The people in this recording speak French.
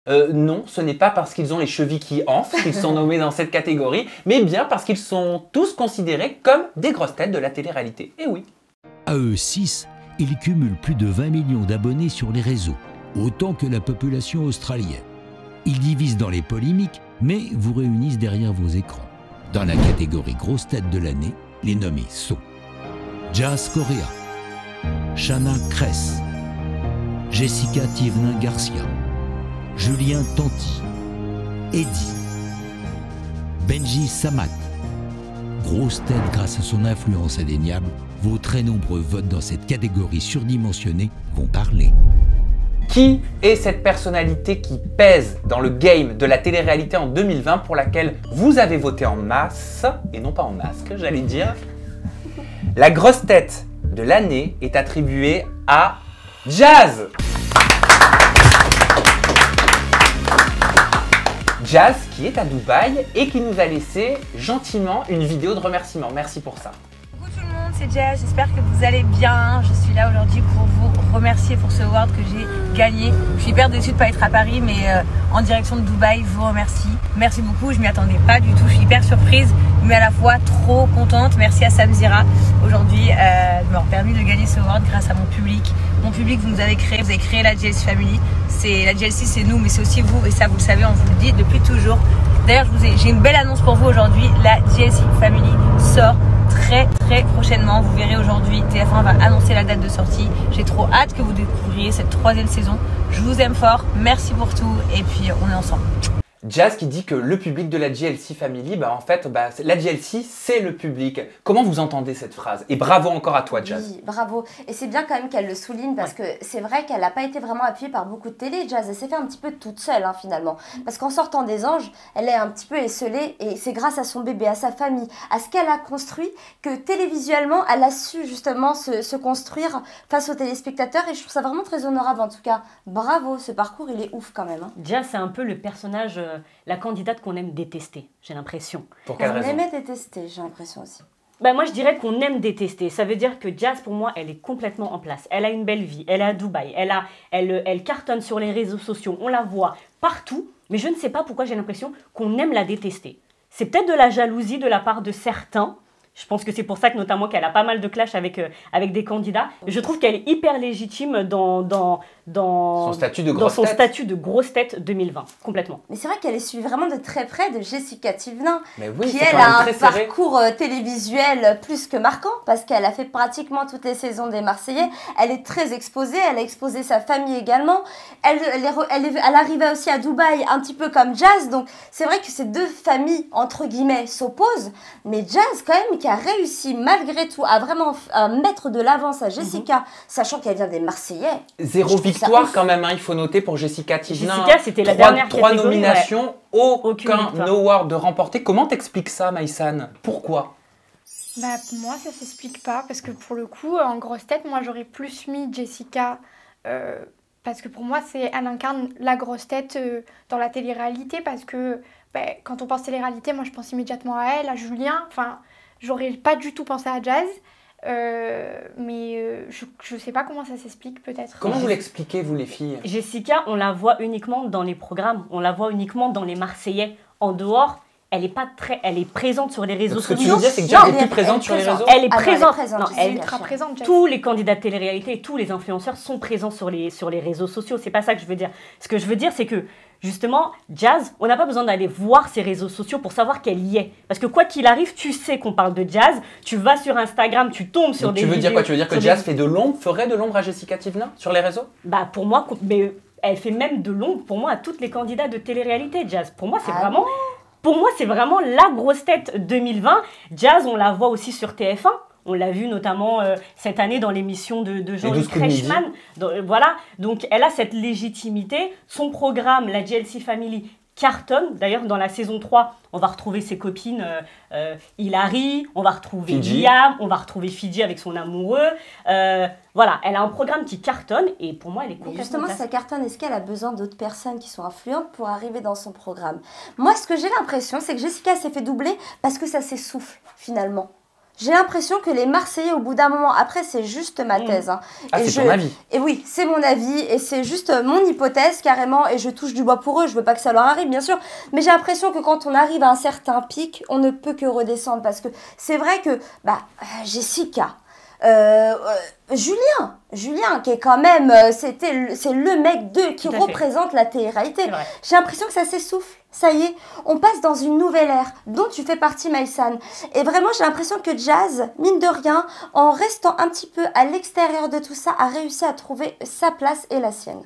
Non, ce n'est pas parce qu'ils ont les chevilles qui enflent qu'ils sont nommés dans cette catégorie, mais bien parce qu'ils sont tous considérés comme des grosses têtes de la télé-réalité. Et oui. À eux 6, ils cumulent plus de 20 millions d'abonnés sur les réseaux, autant que la population australienne. Ils divisent dans les polémiques, mais vous réunissent derrière vos écrans. Dans la catégorie grosse tête de l'année, les nommés sont Jazz Correa, Shanna Kress, Jessica Tivenin Garcia, Julien Tanti, Eddie, Benji Samat. Grosse tête grâce à son influence indéniable, vos très nombreux votes dans cette catégorie surdimensionnée vont parler. Qui est cette personnalité qui pèse dans le game de la télé-réalité en 2020 pour laquelle vous avez voté en masse, et non pas en masque, j'allais dire. La grosse tête de l'année est attribuée à Jazz. Jazz qui est à Dubaï et qui nous a laissé gentiment une vidéo de remerciement. Merci pour ça. Coucou tout le monde, c'est Jazz, j'espère que vous allez bien. Je suis là aujourd'hui pour vous remercier pour ce award que j'ai gagné. Je suis hyper déçue de ne pas être à Paris, mais en direction de Dubaï, je vous remercie. Merci beaucoup, je m'y attendais pas du tout, je suis hyper surprise, mais à la fois trop contente. Merci à Sam Zira aujourd'hui de m'avoir permis de gagner ce award grâce à mon public. Mon public, vous avez créé la JLC Family. La JLC, c'est nous, mais c'est aussi vous, et ça vous le savez, on vous le dit depuis toujours. D'ailleurs, j'ai une belle annonce pour vous aujourd'hui. La JLC Family sort très prochainement. Vous verrez aujourd'hui, TF1 va annoncer la date de sortie. J'ai trop hâte que vous découvriez cette 3e saison. Je vous aime fort, merci pour tout, et puis on est ensemble. Jazz qui dit que le public de la JLC Family, en fait, la JLC, c'est le public. Comment vous entendez cette phrase? Et bravo encore à toi, Jazz. Oui, bravo. Et c'est bien quand même qu'elle le souligne parce que c'est vrai qu'elle n'a pas été vraiment appuyée par beaucoup de télé, Jazz. Elle s'est fait un petit peu toute seule, finalement. Parce qu'en sortant des Anges, elle est un petit peu esseulée et c'est grâce à son bébé, à sa famille, à ce qu'elle a construit que télévisuellement, elle a su justement se construire face aux téléspectateurs et je trouve ça vraiment très honorable en tout cas. Bravo, ce parcours, il est ouf quand même. Jazz, c'est un peu le personnage... la candidate qu'on aime détester, j'ai l'impression. Pour quelle raison? On aimait détester, j'ai l'impression aussi. Moi, je dirais qu'on aime détester. Ça veut dire que Jazz, pour moi, elle est complètement en place. Elle a une belle vie, elle est à Dubaï, elle cartonne sur les réseaux sociaux, on la voit partout. Mais je ne sais pas pourquoi j'ai l'impression qu'on aime la détester. C'est peut-être de la jalousie de la part de certains. Je pense que c'est pour ça que notamment qu'elle a pas mal de clash avec des candidats. Je trouve qu'elle est hyper légitime dans son statut de grosse tête. Statut de grosse tête 2020, complètement. Mais c'est vrai qu'elle est suivie vraiment de très près de Jessica Tivenin, oui, qui elle a un parcours télévisuel plus que marquant parce qu'elle a fait pratiquement toutes les saisons des Marseillais. Elle est très exposée, elle a exposé sa famille également. Elle arrivait aussi à Dubaï un petit peu comme Jazz, donc c'est vrai que ces deux familles entre guillemets s'opposent, mais Jazz quand même qui a réussi malgré tout à vraiment mettre de l'avance à Jessica, sachant qu'elle vient des Marseillais. 0 victoire quand même, il faut noter pour Jessica Tivenin. Jessica, c'était la dernière catégorie. 3 nominations, aucun award de remporté. Comment t'expliques ça, Maïsan? Pourquoi? Pour moi, ça s'explique pas, parce que pour le coup, en grosse tête, moi j'aurais plus mis Jessica, parce que pour moi, elle incarne la grosse tête dans la télé-réalité, parce que quand on pense télé-réalité, moi je pense immédiatement à elle, à Julien, j'aurais pas du tout pensé à Jazz, mais je sais pas comment ça s'explique peut-être. Comment vous l'expliquez, vous les filles? Jessica, on la voit uniquement dans les programmes, on la voit uniquement dans les Marseillais. En dehors, elle est présente sur les réseaux sociaux. Ce que tu veux dire, c'est que Jazz est plus présente sur les réseaux? Elle est présente. Elle est ultra présente. Jazz. Tous les candidats de télé-réalité et tous les influenceurs sont présents sur les réseaux sociaux. C'est pas ça que je veux dire. Ce que je veux dire, c'est que justement, Jazz, on n'a pas besoin d'aller voir ses réseaux sociaux pour savoir qu'elle y est. Parce que quoi qu'il arrive, tu sais qu'on parle de Jazz, tu vas sur Instagram, tu tombes sur des vidéos. Tu veux dire quoi? Tu veux dire que Jazz ferait de l'ombre à Jessica Tivenin sur les réseaux? pour moi, elle fait même de l'ombre pour moi à toutes les candidats de télé-réalité, Jazz. Pour moi, c'est vraiment la grosse tête 2020. Jazz, on la voit aussi sur TF1. On l'a vu notamment cette année dans l'émission de Jean-Luc Reichmann. Voilà, donc elle a cette légitimité. Son programme, la JLC Family, cartonne. D'ailleurs, dans la saison 3, on va retrouver ses copines Hilary, on va retrouver Liam, on va retrouver Fidji avec son amoureux. Voilà, elle a un programme qui cartonne et pour moi, elle est complètement... Justement, si ça cartonne, est-ce qu'elle a besoin d'autres personnes qui sont influentes pour arriver dans son programme? Moi, ce que j'ai l'impression, c'est que Jessica s'est fait doubler parce que ça s'essouffle, finalement. j'ai l'impression que les Marseillais, au bout d'un moment, après c'est juste ma thèse. Hein, ah, c'est ton avis. Et oui, c'est mon avis et c'est juste mon hypothèse carrément et je touche du bois pour eux, je veux pas que ça leur arrive bien sûr. Mais j'ai l'impression que quand on arrive à un certain pic, on ne peut que redescendre parce que c'est vrai que Jessica... Julien qui est quand même c'est le mec qui représente la télé-réalité. J'ai l'impression que ça s'essouffle, ça y est, on passe dans une nouvelle ère dont tu fais partie, Maïsan, et vraiment j'ai l'impression que Jazz, mine de rien, en restant un petit peu à l'extérieur de tout ça, a réussi à trouver sa place et la sienne.